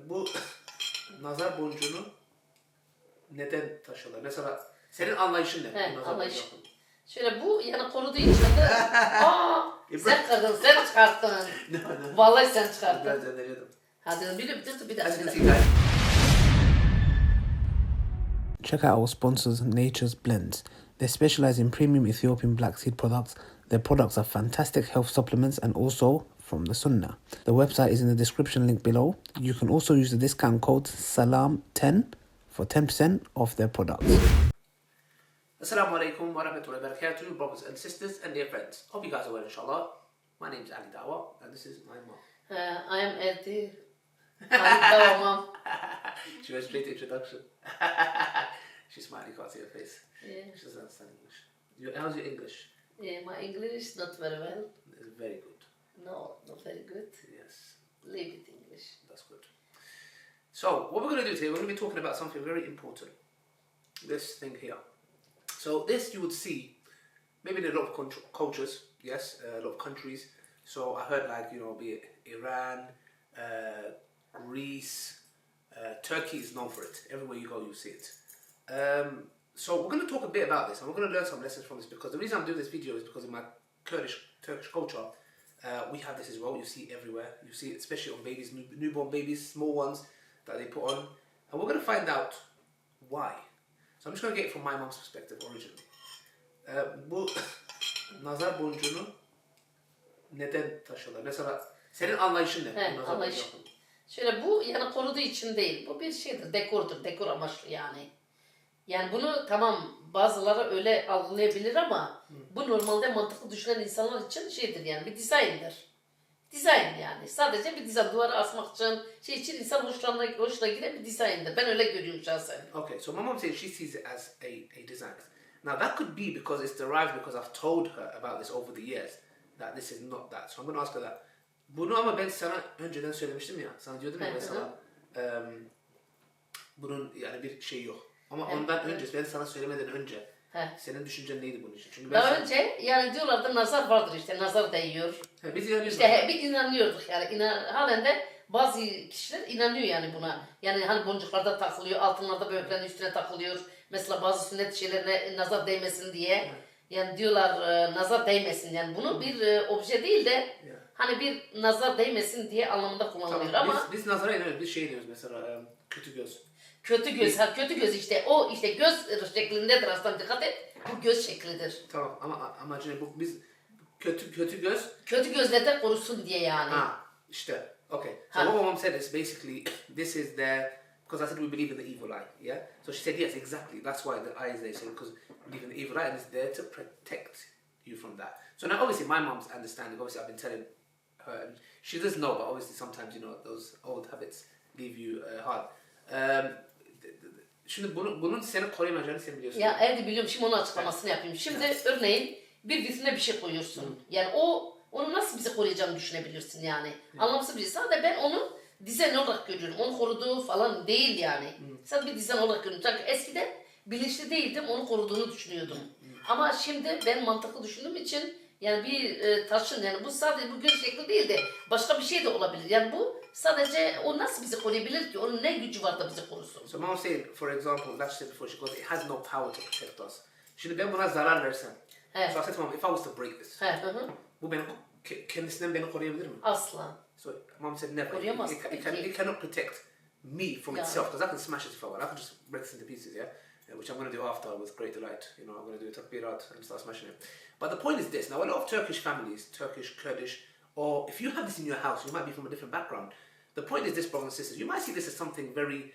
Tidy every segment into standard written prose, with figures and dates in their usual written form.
Bu nazar boncuğunu neden taşıyorlar? Mesela senin anlayışın ne? He, Bu nazar anlayış. boncuğu. Şöyle bu yani koruduğu için de sen kırdın, sen çıkarttın. No. Vallahi sen çıkarttın. Ben zannediyordum. Hadi bir daha. As you can see, guys. Check out our sponsors, Nature's Blends. They specialize in premium Ethiopian black seed products. Their products are fantastic health supplements and also from the Sunnah. The website is in the description link below. You can also use the discount code SALAM10 for 10% off their products. Asalaamu Alaikum wa rahmatullahi wa barakatuh, brothers and sisters and dear friends. Hope you guys are well, inshallah. My name is ALIDAWAH and this is my mom. I am Edi. ALIDAWAH mom. She went straight to introduction. She's smiling, you can't see her face. Yeah. She doesn't understand English. How's your English? Yeah, my English is not very well. It's very good. No, not very good. Yes, Leave it English. that's good. So, what we're going to do today, we're going to be talking about something very important. This thing here. So, this you would see maybe in a lot of cultures, yes, a lot of countries. So, I heard like, be it Iran, Greece, Turkey is known for it. Everywhere you go, you see it. So, we're going to talk a bit about this and we're going to learn some lessons from this because the reason I'm doing this video is because in my Turkish culture, we have this as well. You see it everywhere. You see it especially on babies, newborn babies, small ones that they put on. And we're going to find out why. So I'm just going to get it from my mom's perspective originally. Bu nazar boncuğunu neden taşıyorlar? Mesela senin anlayışın ne? He, Bu nazar anlayış. boncuğu. Şöyle bu yani koruduğu için değil. Bu bir şeydir, dekordur, dekor amaçlı yani. Yani bunu tamam bazıları öyle algılayabilir ama bu normalde mantıklı düşünen insanlar için şeydir yani bir dizayndır. Dizayn yani. Sadece bir dizayn. Duvara asmak için insan hoşuna giden bir dizayndır. Ben öyle görüyorum şahsen. Okay, so my mom says she sees it as a design. Now that could be because it's derived because I've told her about this over the years that this is not that. So I'm going to ask her that. Bunu ama ben sana önceden söylemiştim ya. Sana diyordum ya mesela bunun yani bir şey yok. Ama ondan önce ben sana söylemeden önce senin düşüncen neydi bunun için? Çünkü ben daha önce yani diyorlardı nazar vardır işte nazar değiyor. Biz inanıyoruz. İşte bir inanıyorduk yani halen de bazı kişiler inanıyor yani buna. Yani hani boncuklarda takılıyor, altınlarda böğürtlerin üstüne takılıyor. Mesela bazı sünnet şeylerine nazar değmesin diye. Yani diyorlar nazar değmesin yani bunu bir obje değil de hani bir nazar değmesin diye anlamında kullanılıyor tamam, ama biz nazara inanıyoruz. Biz şey diyoruz mesela kötü göz. Kötü göz işte o işte göz şeklindedir aslında dikkat et. Bu göz şeklidir. Tamam ama amacı bu biz kötü göz. Kötü gözlerden korusun diye yani. İşte okay. So what my mom said is basically this is their because I said we believe in the evil eye, yeah. So she said yes, exactly. That's why the eye is there, so because we believe in the evil eye and it's there to protect you from that. So now obviously my mom's understanding. Obviously I've been telling her, and she does know, but obviously sometimes those old habits leave you hard. Şimdi bunun seni koruyamayacağını sen biliyorsun. Ya evet biliyorum şimdi onun açıklamasını yapayım. Şimdi örneğin bir vitrine bir şey koyuyorsun. Yani onu nasıl bizi koruyacağını düşünebilirsin yani. Anlamsız bir şey. Sadece ben onu dizayn olarak görüyorum. Onu koruduğu falan değil yani. Sadece bir dizayn olarak görüyorum. Çünkü eskiden bilinçli değildim onu koruduğunu düşünüyordum. Ama şimdi ben mantıklı düşündüğüm için yani bir taşın yani bu sadece bu göz şekli değil de başka bir şey de olabilir. Yani bu sadece o nasıl bizi koruyabilir ki? Onun ne gücü var da bizi korusun? So mom said, for example, like she said before, she goes, it has no power to protect us. Şimdi ben buna zarar versem. So I said to mom, if I was to break this, bu benim kendisinden beni koruyabilir mi? Asla. So mom said never. Koruyamaz It cannot protect me from itself because I can smash it if I want. I can just break this into pieces, yeah. Which I'm going to do after with great delight. I'm going to do a takbirat and start smashing it. But the point is this. Now, a lot of Turkish families, Turkish, Kurdish, or if you have this in your house, you might be from a different background. The point is this, brothers and sisters. You might see this as something very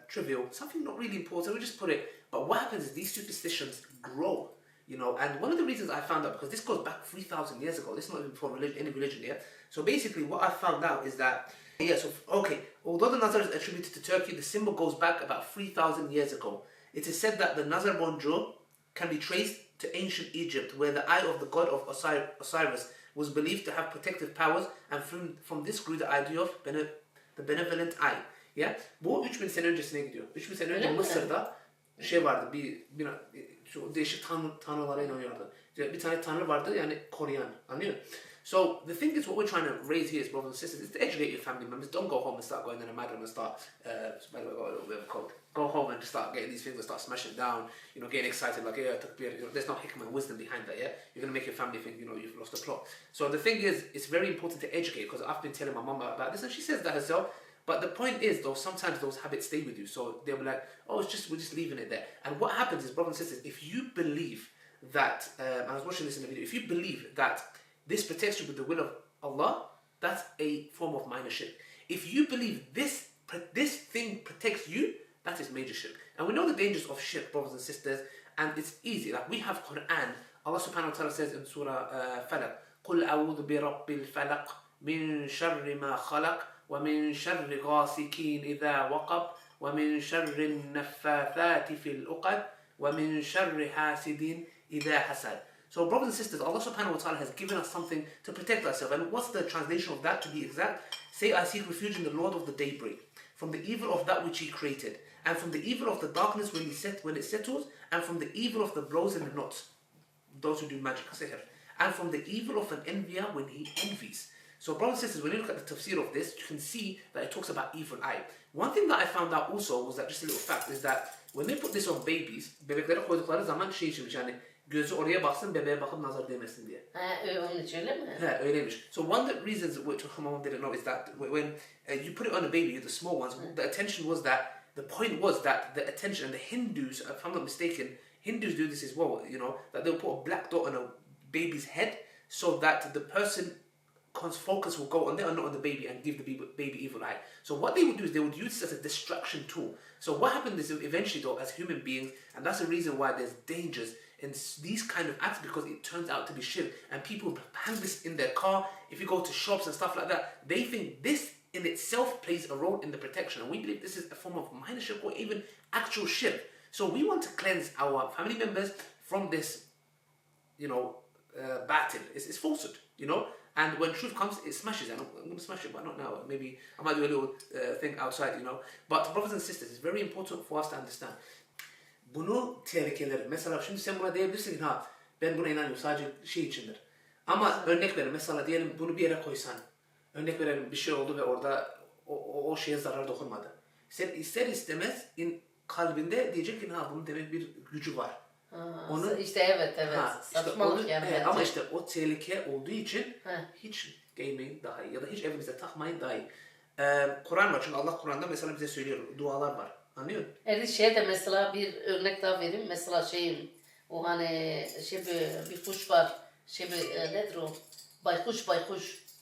trivial, something not really important. We just put it. But what happens is these superstitions grow, And one of the reasons I found out, because this goes back 3,000 years ago. This is not even before any religion, yeah? So basically what I found out is that, although the Nazar is attributed to Turkey, the symbol goes back about 3,000 years ago. It is said that the Nazar boncuğu can be traced to ancient Egypt, where the eye of the god of Osiris was believed to have protective powers, and from this grew the idea of the benevolent eye. Yeah? Bu 3000 sene öncesine gidiyor. 3000 sene önce Mısır'da şey vardı, şu değişik tanrılara inanıyorlardı. Bir tane tanrı vardı yani koruyan, anlıyor musun? So the thing is, what we're trying to raise here, is brothers and sisters, is to educate your family members. Don't go home and start going in a madam and start, by the way, I got a little bit of a cold. Go home and just start getting these things and start smashing down, getting excited like, yeah, there's no hikmah and wisdom behind that, yeah? You're going to make your family think, you've lost the plot. So the thing is, it's very important to educate, because I've been telling my mum about this and she says that herself. But the point is, though, sometimes those habits stay with you. So they'll be like, oh, we're just leaving it there. And what happens is, brothers and sisters, if you believe that, I was watching this in the video, if you believe that this protects you with the will of Allah, that's a form of minor shirk. If you believe this thing protects you, that is major shirk. And we know the dangers of shirk, brothers and sisters, and it's easy. Like, we have Quran. Allah subhanahu wa ta'ala says in Surah Falaq, قُلْ أَعُوذُ بِرَبِّ الْفَلَقِ مِنْ شَرِّ مَا خَلَقَ وَمِنْ شَرِّ غَاسِقٍ إِذَا وَقَبَ وَمِنْ شَرِّ النَّفَّاثَاتِ فِي الْعُقَدِ وَمِنْ شَرِّ حَاسِدٍ إِذَا حَسَدَ. So, brothers and sisters, Allah subhanahu wa ta'ala has given us something to protect ourselves. And what's the translation of that, to be exact? Say, I seek refuge in the Lord of the daybreak, from the evil of that which He created, and from the evil of the darkness when it settles, and from the evil of the blows and the knots, those who do magic, sihr, and from the evil of an envier when he envies. So, brothers and sisters, when you look at the tafsir of this, you can see that it talks about evil eye. One thing that I found out also was that, just a little fact, is that when they put this on babies, bebeklere koydukları zaman şey içinmiş, yani gözü oraya baksın, bebeğe bakıp nazar değmesin diye. Onun için öyle mi? Öyleymiş. So one of the reasons which my mom didn't know is that when you put it on a baby, the small ones, the attention was that, the point was that the attention, and the Hindus, if I'm not mistaken, Hindus do this as well, that they'll put a black dot on a baby's head so that the person's focus will go on there and not on the baby, and give the baby evil eye. So what they would do is they would use this as a distraction tool. So what happened is, eventually though, as human beings, and that's the reason why there's dangers in these kind of acts, because it turns out to be shirk, and people hang this in their car. If you go to shops and stuff like that, they think this in itself plays a role in the protection, and we believe this is a form of minor shirk or even actual shirk. So we want to cleanse our family members from this, battle. It's falsehood, and when truth comes, it smashes. And I'm going to smash it, but not now. Maybe I might do a little thing outside, But brothers and sisters, it's very important for us to understand. Bunu tehlikeleri, mesela şimdi sen buna diyebilirsin ki, ben buna inanıyorum, sadece şey içindir. Ama örnek verin, mesela diyelim bunu bir yere koysan, örnek verelim, bir şey oldu ve orada o şeye zarar dokunmadı. Sen ister istemez kalbinde diyecek ki, bunun demek bir gücü var. Onu işte evet. Saçmalık yani. Ama işte o tehlike olduğu için hiç giymeyin daha iyi, ya da hiç evinize takmayın daha iyi. Kur'an var, çünkü Allah Kur'an'da mesela bize söylüyor, dualar var. Anlıyor musun? De mesela bir örnek daha vereyim. Mesela o hani bir kuş var. Nedir o? Baykuş.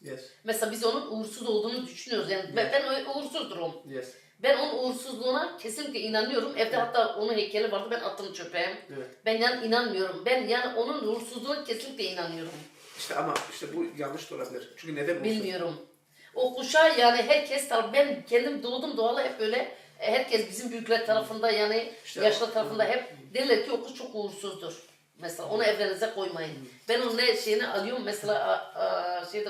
Yes. Mesela biz onun uğursuz olduğunu düşünüyoruz. Yani ben uğursuzdurum. Yes. Ben onun uğursuzluğuna kesinlikle inanıyorum. Evde hatta onun heykeli vardı. Ben attım çöpe. Evet. Ben inanmıyorum. Ben onun uğursuzluğuna kesinlikle inanıyorum. Ama bu yanlış da olabilir. Çünkü neden bilmiyorum. O kuşa herkes ben kendim doğdum doğalı hep böyle. Herkes bizim büyükler tarafında yaşlı tarafında hep derler ki o kuş çok uğursuzdur. Mesela onu evlerinize koymayın. Ben onun şeyini alıyorum mesela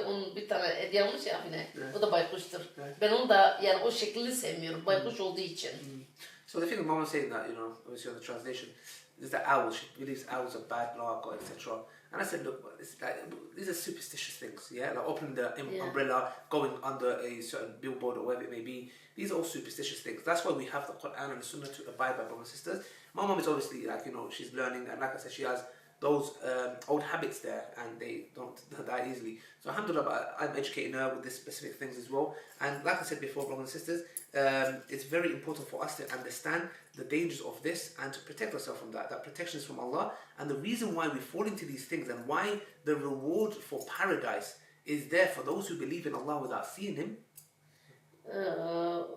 onun bir tane hediye almış ya yine. O da baykuştur. Ben onu da o şeklini sevmiyorum. Baykuş olduğu için. So the thing that Mama saying that, obviously on the translation, is that owls, she believes owls are bad luck, or etc. And I said, look, these are superstitious things, yeah? Like opening the umbrella, going under a certain billboard or whatever it may be. These are all superstitious things. That's why we have the Quran and the Sunnah to abide by, brothers and sisters. My mom is obviously, she's learning, and like I said, she has those old habits there, and they don't die easily. So alhamdulillah, I'm educating her with these specific things as well. And like I said before, brothers and sisters, it's very important for us to understand the dangers of this and to protect ourselves from that. That protection is from Allah, and the reason why we fall into these things and why the reward for paradise is there for those who believe in Allah without seeing Him.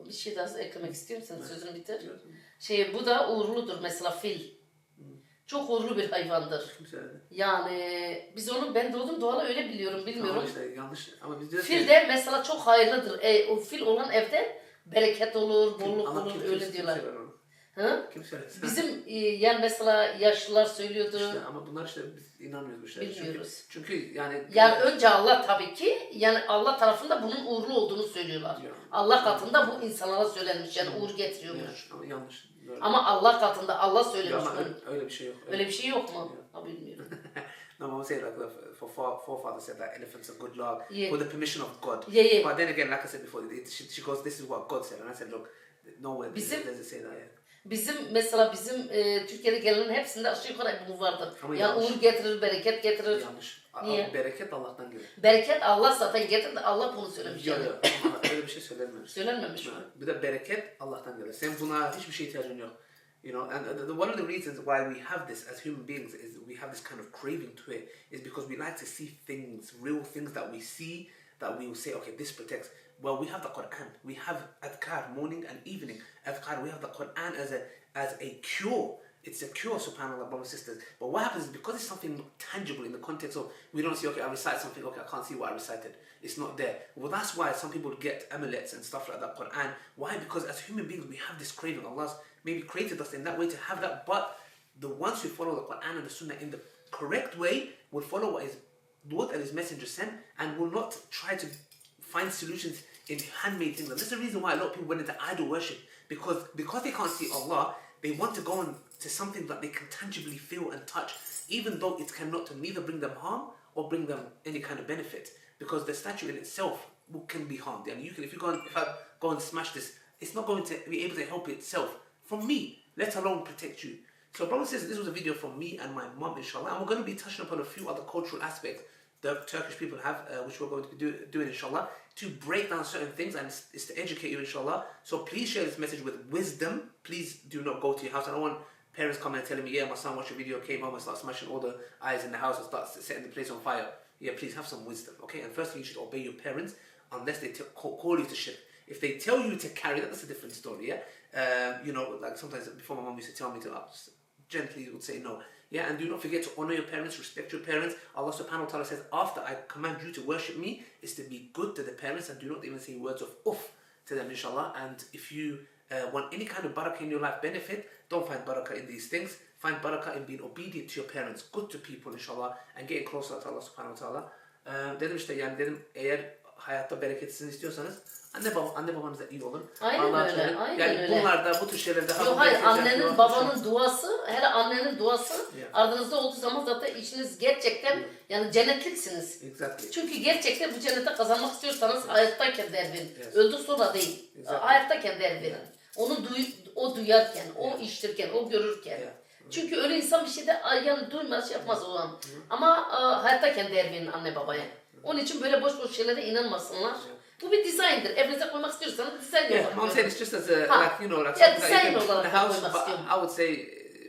Bir şey daha eklemek istiyorum, sen sözünü bitir. Bu da uğurludur mesela fil. Çok uğurlu bir hayvandır. Yani ben doğdum doğalı öyle biliyorum, bilmiyorum. Yanlış. Ama fil de mesela çok hayırlıdır. O fil olan evde bereket olur, bolluk olur, öyle diyorlar. Kim söylesin? Bizim mesela yaşlılar söylüyordu. Ama bunlar biz inanmıyoruz bu bilmiyoruz. Çünkü önce Allah tabii ki Allah tarafında bunun uğurlu olduğunu söylüyorlar. Allah katında bu insanlara söylenmiş uğur getiriyormuş. Ama yanlış. Ama Allah katında Allah söylemiş. Ama öyle bir şey yok. Öyle bir şey yok mu? Bilmiyorum. No, Mom said like forefathers said that elephants are good luck with the permission of God. Yeah. But then again, like I said before, she goes, this is what God said, and I said, look, nowhere does it say that. Yeah. Mesela bizim Türkiye'de gelenin hepsinde aşağı yukarı bu vardır. Ama Yani yanlış. uğur getirir, bereket getirir. Yanlış. Niye? Bereket Allah'tan gelir. Bereket Allah zaten getirdi. Allah bunu söylemiş. Yok Yani. yok. Öyle bir şey söylenmemiş. Söylenmemiş mi? Bir de bereket Allah'tan gelir. Sen buna hiçbir şey ihtiyacın yok. You know, and one of the reasons why we have this as human beings is we have this kind of craving to it is because we like to see things, real things that we see that we will say, okay, this protects. Well, we have the Quran. We have adhkar morning and evening. Adhkar, we have the Quran as a cure. It's a cure, subhanAllah, brothers and sisters. But what happens is because it's something tangible in the context of, we don't see, okay, I recite something, okay, I can't see what I recited. It's not there. Well, that's why some people get amulets and stuff like that, Quran. Why? Because as human beings, we have this craving. Allah's maybe created us in that way to have that. But the ones who follow the Quran and the Sunnah in the correct way will follow what His Lord and His Messenger sent and will not try to find solutions in handmade things. And this is the reason why a lot of people went into idol worship. Because they can't see Allah, they want to go on to something that they can tangibly feel and touch, even though it cannot neither bring them harm or bring them any kind of benefit. Because the statue in itself can be harmed. And if I go and smash this, it's not going to be able to help itself from me, let alone protect you. So brother says this was a video from me and my mom, inshallah, and we're going to be touching upon a few other cultural aspects the Turkish people have, which we're going to be doing, inshallah, to break down certain things, and it's to educate you, inshallah. So please share this message with wisdom. Please do not go to your house. I don't want parents coming and telling me, yeah, my son watched your video, came home and start smashing all the eyes in the house and start setting the place on fire. Yeah, please have some wisdom, okay? And firstly, you should obey your parents unless they call you to shirk. If they tell you to carry that, that's a different story, yeah? You know, like sometimes before my mom used to tell me to, gently would say no. Yeah, and do not forget to honor your parents, respect your parents. Allah subhanahu wa ta'ala says, after I command you to worship me, is to be good to the parents and do not even say words of uff to them, inshallah. And if you want any kind of barakah in your life benefit, don't find barakah in these things. Find barakah in being obedient to your parents, good to people, inshallah, and getting closer to Allah subhanahu wa ta'ala. Dedim işte yani dedim eğer hayatta bereketsizini istiyorsanız anne babanızla iyi olun. Aynen öyle, aynen yani öyle. bunlarda bu tür şeylerde yok hayır, annenin babanın duası, her annenin duası ardınızda olduğu zaman zaten içiniz gerçekten yani cennetliksiniz. Exactly. Çünkü gerçekten bu cennete kazanmak istiyorsanız hayattayken değer verin. Yes. Öldük sonra değil. Exactly. Hayattayken değer verin. O duyarken, o iştirken, o görürken. Çünkü öyle insan bir şeyde yani duymaz, yapmaz o an. Ama hayattayken değer verin anne babaya. Onun için böyle boş boş şeylere inanmasınlar. Bu bir dizayndır. Evinize koymak istiyorsanız dizayn olarak. Mom said it's just as a like you know like something that the house. But I would say,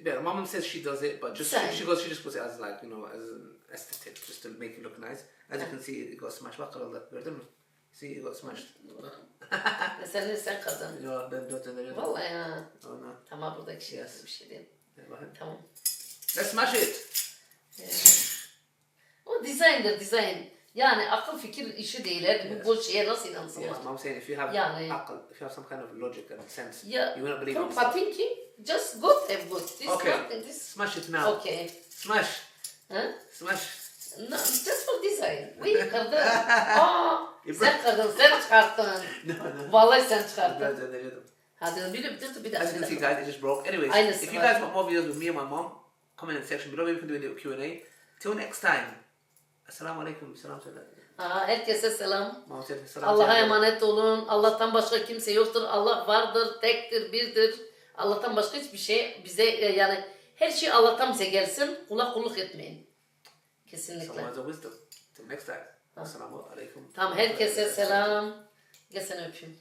yeah, mom says she does it, but just she just puts it as like you know as an aesthetic, just to make it look nice. As you can see, it got smashed. Bak Allah, gördün mü? See, it got smashed. sen kazandın. Yo, ben 4 tane. Vallahi ha. Oh no. Tamam buradaki şey bir şey değil. Tamam. Let's smash it. O dizayndır, dizayn. Yani akıl fikir işi değil. Bu boş şeye nasıl inansınlar? Yes, mom saying if you have akıl, if you have some kind of logic and sense, you will not believe it. From thinking, just good have good. This okay. This. Smash it now. Okay. Smash. Huh? Smash. No, just for design. Wait, kırdın. Sen kırdın, sen çıkarttın. No. Vallahi sen çıkarttın. Denedim. Hadi bir de. As you can see, guys, it just broke. Anyways, if you guys want more videos with me and my mom, comment in the section below. Maybe we can do a little Q&A. Till next time. Asalaamu Alaikum. Selam söyle. Herkese selam. Allah'a emanet olun. Allah'tan başka kimse yoktur. Allah vardır, tektir, birdir. Allah'tan başka hiçbir şey bize yani her şey Allah'tan bize gelsin. Kula kulluk etmeyin. Kesinlikle. Till next time. Asalaamu Alaikum. Tamam, herkese selam. Gel seni öpeyim.